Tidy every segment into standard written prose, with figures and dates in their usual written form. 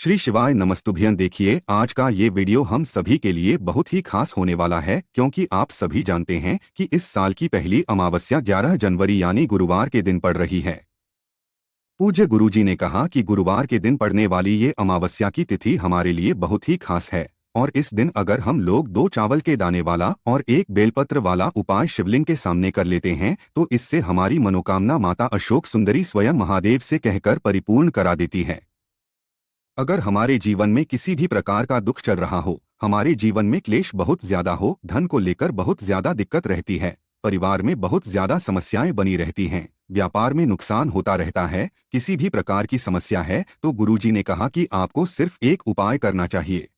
श्री शिवाय नमस्तुभ्यं। देखिए, आज का ये वीडियो हम सभी के लिए बहुत ही खास होने वाला है, क्योंकि आप सभी जानते हैं कि इस साल की पहली अमावस्या 11 जनवरी यानी गुरुवार के दिन पड़ रही है। पूज्य गुरुजी ने कहा कि गुरुवार के दिन पड़ने वाली ये अमावस्या की तिथि हमारे लिए बहुत ही खास है और इस दिन अगर हम लोग 2 चावल के दाने वाला और 1 बेलपत्र वाला उपाय शिवलिंग के सामने कर लेते हैं तो इससे हमारी मनोकामना माता अशोक सुंदरी स्वयं महादेव से कहकर परिपूर्ण करा देती है। अगर हमारे जीवन में किसी भी प्रकार का दुख चल रहा हो, हमारे जीवन में क्लेश बहुत ज्यादा हो, धन को लेकर बहुत ज्यादा दिक्कत रहती है, परिवार में बहुत ज्यादा समस्याएं बनी रहती हैं, व्यापार में नुकसान होता रहता है, किसी भी प्रकार की समस्या है, तो गुरुजी ने कहा कि आपको सिर्फ एक उपाय करना चाहिए।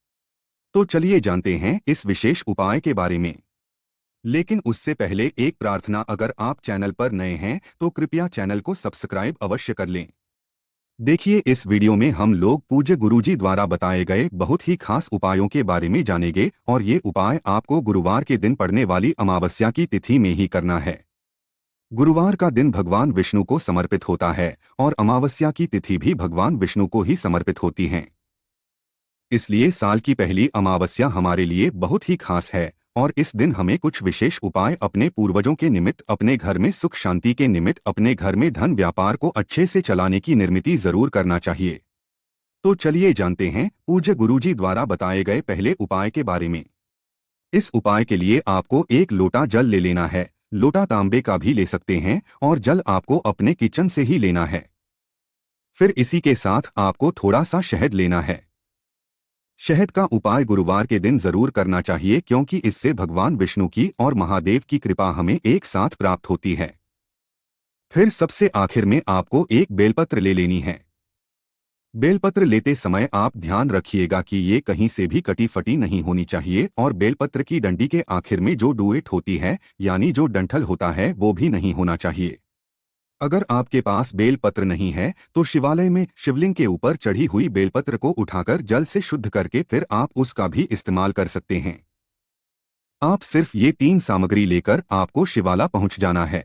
तो चलिए जानते हैं इस विशेष उपाय के बारे में। लेकिन उससे पहले एक प्रार्थना, अगर आप चैनल पर नए हैं तो कृपया चैनल को सब्सक्राइब अवश्य कर लें। देखिए, इस वीडियो में हम लोग पूज्य गुरुजी द्वारा बताए गए बहुत ही खास उपायों के बारे में जानेंगे और ये उपाय आपको गुरुवार के दिन पड़ने वाली अमावस्या की तिथि में ही करना है। गुरुवार का दिन भगवान विष्णु को समर्पित होता है और अमावस्या की तिथि भी भगवान विष्णु को ही समर्पित होती है। इसलिए साल की पहली अमावस्या हमारे लिए बहुत ही खास है और इस दिन हमें कुछ विशेष उपाय अपने पूर्वजों के निमित्त, अपने घर में सुख शांति के निमित्त, अपने घर में धन व्यापार को अच्छे से चलाने की निर्मिति जरूर करना चाहिए। तो चलिए जानते हैं पूज्य गुरुजी द्वारा बताए गए पहले उपाय के बारे में। इस उपाय के लिए आपको 1 लोटा जल ले लेना है। लोटा तांबे का भी ले सकते हैं और जल आपको अपने किचन से ही लेना है। फिर इसी के साथ आपको थोड़ा सा शहद लेना है। शहद का उपाय गुरुवार के दिन जरूर करना चाहिए, क्योंकि इससे भगवान विष्णु की और महादेव की कृपा हमें एक साथ प्राप्त होती है। फिर सबसे आखिर में आपको 1 बेलपत्र ले लेनी है। बेलपत्र लेते समय आप ध्यान रखिएगा कि ये कहीं से भी कटी फटी नहीं होनी चाहिए और बेलपत्र की डंडी के आखिर में जो डुएट होती है यानी जो डंठल होता है वो भी नहीं होना चाहिए। अगर आपके पास बेलपत्र नहीं है तो शिवालय में शिवलिंग के ऊपर चढ़ी हुई बेलपत्र को उठाकर जल से शुद्ध करके फिर आप उसका भी इस्तेमाल कर सकते हैं। आप सिर्फ ये 3 सामग्री लेकर आपको शिवाला पहुंच जाना है।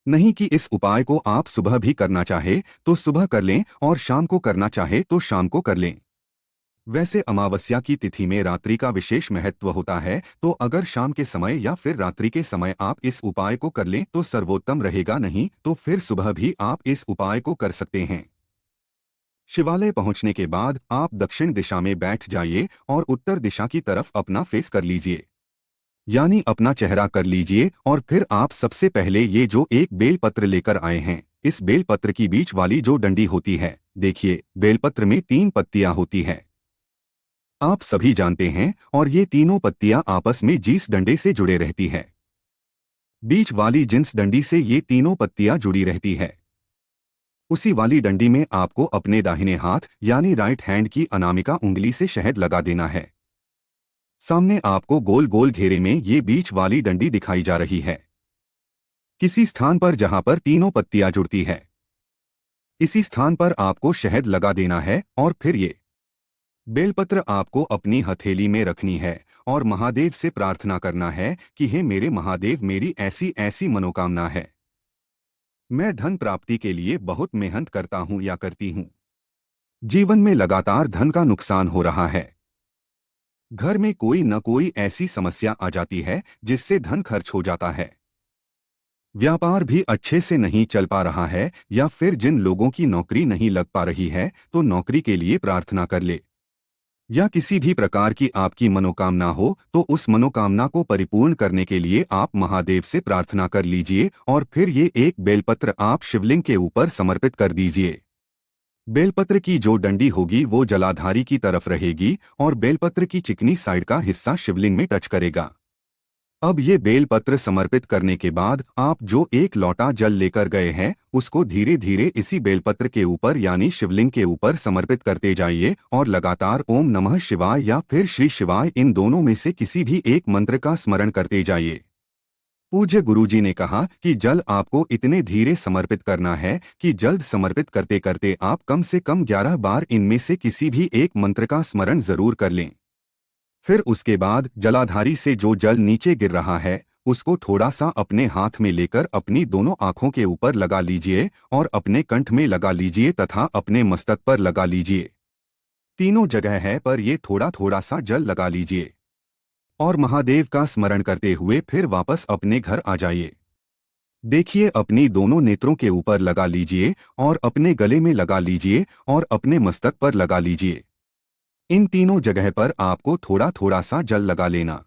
नहीं कि इस उपाय को आप सुबह भी करना चाहे तो सुबह कर लें और शाम को करना चाहे तो शाम को कर लें। वैसे अमावस्या की तिथि में रात्रि का विशेष महत्व होता है, तो अगर शाम के समय या फिर रात्रि के समय आप इस उपाय को कर लें तो सर्वोत्तम रहेगा, नहीं तो फिर सुबह भी आप इस उपाय को कर सकते हैं। शिवालय पहुंचने के बाद आप दक्षिण दिशा में बैठ जाइए और उत्तर दिशा की तरफ अपना फेस कर लीजिए, यानी अपना चेहरा कर लीजिए। और फिर आप सबसे पहले ये जो 1 बेलपत्र लेकर आए हैं, इस बेलपत्र की बीच वाली जो डंडी होती है, देखिए बेलपत्र में 3 पत्तियां होती है, आप सभी जानते हैं, और ये तीनों पत्तियां आपस में जिस डंडे से जुड़े रहती है, बीच वाली जिस डंडी से ये तीनों पत्तियां जुड़ी रहती है, उसी वाली डंडी में आपको अपने दाहिने हाथ यानी राइट हैंड की अनामिका उंगली से शहद लगा देना है। सामने आपको गोल गोल घेरे में ये बीच वाली डंडी दिखाई जा रही है, किसी स्थान पर जहां पर तीनों पत्तियां जुड़ती है, इसी स्थान पर आपको शहद लगा देना है और फिर ये बेलपत्र आपको अपनी हथेली में रखनी है और महादेव से प्रार्थना करना है कि हे मेरे महादेव, मेरी ऐसी ऐसी मनोकामना है, मैं धन प्राप्ति के लिए बहुत मेहनत करता हूं या करती हूं, जीवन में लगातार धन का नुकसान हो रहा है, घर में कोई न कोई ऐसी समस्या आ जाती है जिससे धन खर्च हो जाता है, व्यापार भी अच्छे से नहीं चल पा रहा है, या फिर जिन लोगों की नौकरी नहीं लग पा रही है तो नौकरी के लिए प्रार्थना कर ले, या किसी भी प्रकार की आपकी मनोकामना हो तो उस मनोकामना को परिपूर्ण करने के लिए आप महादेव से प्रार्थना कर लीजिए और फिर ये 1 बेलपत्र आप शिवलिंग के ऊपर समर्पित कर दीजिए। बेलपत्र की जो डंडी होगी वो जलाधारी की तरफ रहेगी और बेलपत्र की चिकनी साइड का हिस्सा शिवलिंग में टच करेगा। अब ये बेलपत्र समर्पित करने के बाद आप जो 1 लोटा जल लेकर गए हैं उसको धीरे धीरे इसी बेलपत्र के ऊपर यानी शिवलिंग के ऊपर समर्पित करते जाइए और लगातार ओम नमः शिवाय या फिर श्री शिवाय, इन दोनों में से किसी भी एक मंत्र का स्मरण करते जाइए। पूज्य गुरुजी ने कहा कि जल आपको इतने धीरे समर्पित करना है कि जल्द समर्पित करते करते आप कम से कम 11 बार इनमें से किसी भी एक मंत्र का स्मरण जरूर कर लें। फिर उसके बाद जलाधारी से जो जल नीचे गिर रहा है उसको थोड़ा सा अपने हाथ में लेकर अपनी दोनों आंखों के ऊपर लगा लीजिए और अपने कंठ में लगा लीजिए तथा अपने मस्तक पर लगा लीजिए। तीनों जगह है पर ये थोड़ा थोड़ा सा जल लगा लीजिए और महादेव का स्मरण करते हुए फिर वापस अपने घर आ जाइए। देखिए अपनी दोनों नेत्रों के ऊपर लगा लीजिए और अपने गले में लगा लीजिए और अपने मस्तक पर लगा लीजिए। इन तीनों जगह पर आपको थोड़ा थोड़ा सा जल लगा लेना।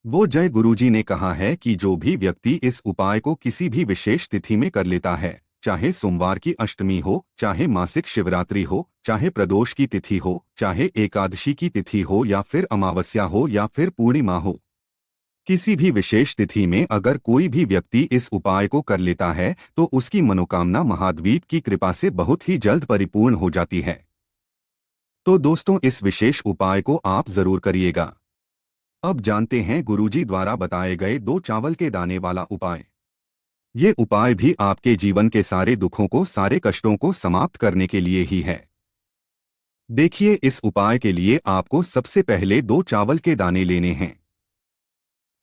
वो जय गुरुजी ने कहा है कि जो भी व्यक्ति इस उपाय को किसी भी विशेष तिथि में कर लेता है, चाहे सोमवार की अष्टमी हो, चाहे मासिक शिवरात्रि हो, चाहे प्रदोष की तिथि हो, चाहे एकादशी की तिथि हो या फिर अमावस्या हो या फिर पूर्णिमा हो, किसी भी विशेष तिथि में अगर कोई भी व्यक्ति इस उपाय को कर लेता है तो उसकी मनोकामना महाद्वीप की कृपा से बहुत ही जल्द परिपूर्ण हो जाती है। तो दोस्तों इस विशेष उपाय को आप जरूर करिएगा। अब जानते हैं गुरुजी द्वारा बताए गए 2 चावल के दाने वाला उपाय। ये उपाय भी आपके जीवन के सारे दुखों को, सारे कष्टों को समाप्त करने के लिए ही है। देखिए इस उपाय के लिए आपको सबसे पहले 2 चावल के दाने लेने हैं।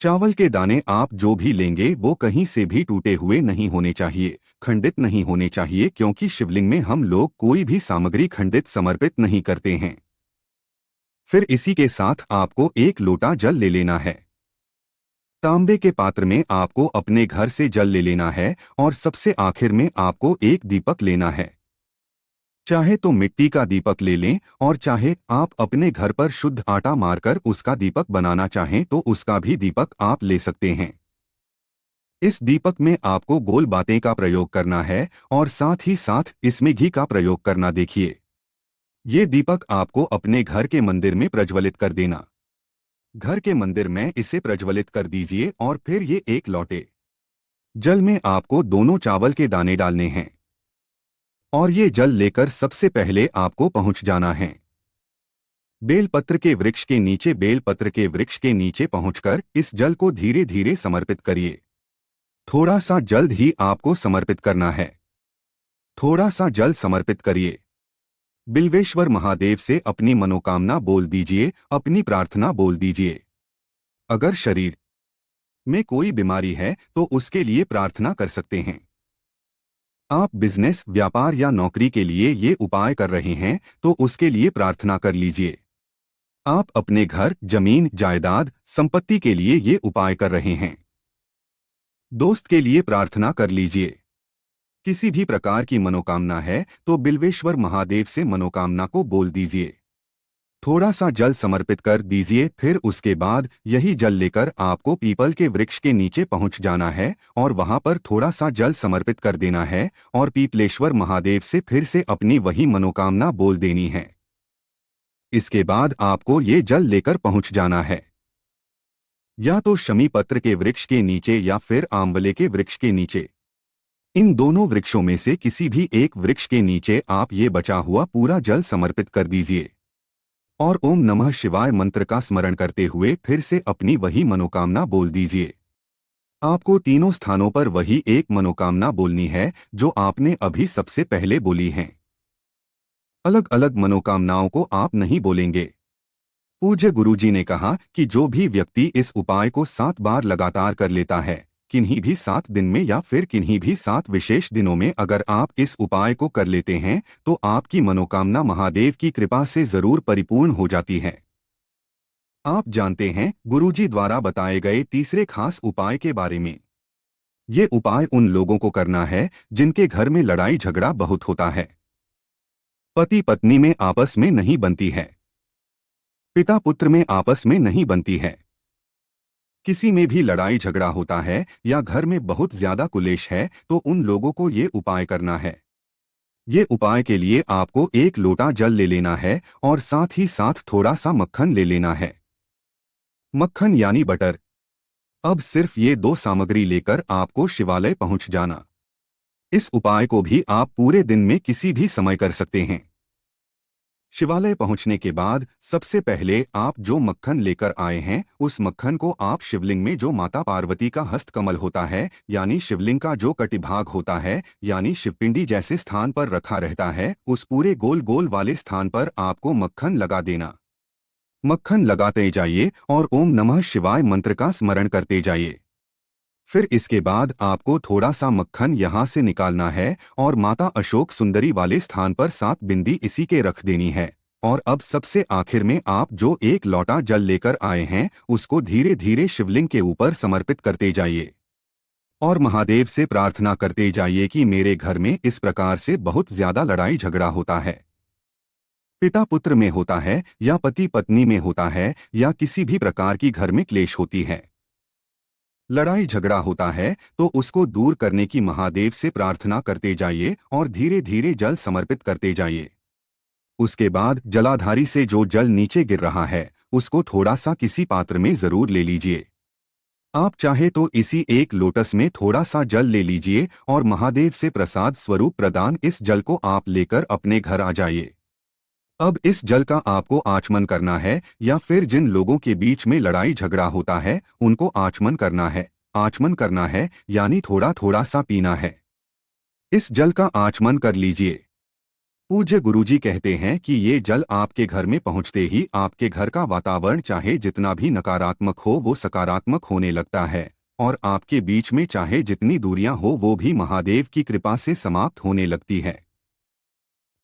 चावल के दाने आप जो भी लेंगे वो कहीं से भी टूटे हुए नहीं होने चाहिए, खंडित नहीं होने चाहिए, क्योंकि शिवलिंग में हम लोग कोई भी सामग्री खंडित समर्पित नहीं करते हैं। फिर इसी के साथ आपको 1 लोटा जल ले लेना है। तांबे के पात्र में आपको अपने घर से जल ले लेना है और सबसे आखिर में आपको एक दीपक लेना है। चाहे तो मिट्टी का दीपक ले लें और चाहे आप अपने घर पर शुद्ध आटा मारकर उसका दीपक बनाना चाहें तो उसका भी दीपक आप ले सकते हैं। इस दीपक में आपको गोल बातें का प्रयोग करना है और साथ ही साथ इसमें घी का प्रयोग करना। देखिए ये दीपक आपको अपने घर के मंदिर में प्रज्वलित कर देना। घर के मंदिर में इसे प्रज्वलित कर दीजिए और फिर ये 1 लोटे जल में आपको दोनों चावल के दाने डालने हैं और ये जल लेकर सबसे पहले आपको पहुंच जाना है बेलपत्र के वृक्ष के नीचे। बेलपत्र के वृक्ष के नीचे पहुंचकर इस जल को धीरे धीरे समर्पित करिए। थोड़ा सा जल्द ही आपको समर्पित करना है। थोड़ा सा जल समर्पित करिए। बिल्वेश्वर महादेव से अपनी मनोकामना बोल दीजिए, अपनी प्रार्थना बोल दीजिए। अगर शरीर में कोई बीमारी है तो उसके लिए प्रार्थना कर सकते हैं। आप बिजनेस, व्यापार या नौकरी के लिए ये उपाय कर रहे हैं तो उसके लिए प्रार्थना कर लीजिए। आप अपने घर, जमीन, जायदाद, संपत्ति के लिए ये उपाय कर रहे हैं। दोस्त के लिए प्रार्थना कर लीजिए। किसी भी प्रकार की मनोकामना है तो बिल्वेश्वर महादेव से मनोकामना को बोल दीजिए। थोड़ा सा जल समर्पित कर दीजिए। फिर उसके बाद यही जल लेकर आपको पीपल के वृक्ष के नीचे पहुंच जाना है और वहां पर थोड़ा सा जल समर्पित कर देना है और पीपलेश्वर महादेव से फिर से अपनी वही मनोकामना बोल देनी है। इसके बाद आपको ये जल लेकर पहुंच जाना है या तो शमी पत्र के वृक्ष के नीचे या फिर आंवले के वृक्ष के नीचे। इन दोनों वृक्षों में से किसी भी एक वृक्ष के नीचे आप ये बचा हुआ पूरा जल समर्पित कर दीजिए और ओम नमः शिवाय मंत्र का स्मरण करते हुए फिर से अपनी वही मनोकामना बोल दीजिए। आपको तीनों स्थानों पर वही एक मनोकामना बोलनी है जो आपने अभी सबसे पहले बोली है। अलग अलग मनोकामनाओं को आप नहीं बोलेंगे। पूज्य गुरुजी ने कहा कि जो भी व्यक्ति इस उपाय को 7 बार लगातार कर लेता है, किन्हीं भी 7 दिन में या फिर किन्हीं भी 7 विशेष दिनों में अगर आप इस उपाय को कर लेते हैं तो आपकी मनोकामना महादेव की कृपा से जरूर परिपूर्ण हो जाती है। आप जानते हैं गुरुजी द्वारा बताए गए तीसरे खास उपाय के बारे में। ये उपाय उन लोगों को करना है जिनके घर में लड़ाई झगड़ा बहुत होता है, पति पत्नी में आपस में नहीं बनती है, पिता पुत्र में आपस में नहीं बनती है, किसी में भी लड़ाई झगड़ा होता है या घर में बहुत ज्यादा कुलेश है तो उन लोगों को ये उपाय करना है। ये उपाय के लिए आपको 1 लोटा जल ले लेना है और साथ ही साथ थोड़ा सा मक्खन ले लेना है। मक्खन यानी बटर। अब सिर्फ ये 2 सामग्री लेकर आपको शिवालय पहुंच जाना। इस उपाय को भी आप पूरे दिन में किसी भी समय कर सकते हैं। शिवालय पहुंचने के बाद सबसे पहले आप जो मक्खन लेकर आए हैं उस मक्खन को आप शिवलिंग में जो माता पार्वती का हस्तकमल होता है यानी शिवलिंग का जो कटिभाग होता है यानी शिवपिंडी जैसे स्थान पर रखा रहता है उस पूरे गोल गोल वाले स्थान पर आपको मक्खन लगा देना। मक्खन लगाते जाइए और ओम नमः शिवाय मंत्र का स्मरण करते जाइए। फिर इसके बाद आपको थोड़ा सा मक्खन यहाँ से निकालना है और माता अशोक सुंदरी वाले स्थान पर 7 बिंदी इसी के रख देनी है। और अब सबसे आखिर में आप जो एक लोटा जल लेकर आए हैं उसको धीरे धीरे शिवलिंग के ऊपर समर्पित करते जाइए और महादेव से प्रार्थना करते जाइए कि मेरे घर में इस प्रकार से बहुत ज्यादा लड़ाई झगड़ा होता है, पिता पुत्र में होता है या पति पत्नी में होता है या किसी भी प्रकार की घर में क्लेश होती है, लड़ाई झगड़ा होता है तो उसको दूर करने की महादेव से प्रार्थना करते जाइए और धीरे धीरे जल समर्पित करते जाइए। उसके बाद जलाधारी से जो जल नीचे गिर रहा है उसको थोड़ा सा किसी पात्र में जरूर ले लीजिए। आप चाहे तो इसी एक लोटस में थोड़ा सा जल ले लीजिए और महादेव से प्रसाद स्वरूप प्रदान इस जल को आप लेकर अपने घर आ जाइए। अब इस जल का आपको आचमन करना है या फिर जिन लोगों के बीच में लड़ाई झगड़ा होता है उनको आचमन करना है। आचमन करना है यानी थोड़ा थोड़ा सा पीना है। इस जल का आचमन कर लीजिए। पूज्य गुरुजी कहते हैं कि ये जल आपके घर में पहुंचते ही आपके घर का वातावरण चाहे जितना भी नकारात्मक हो वो सकारात्मक होने लगता है और आपके बीच में चाहे जितनी दूरियां हो वो भी महादेव की कृपा से समाप्त होने लगती है।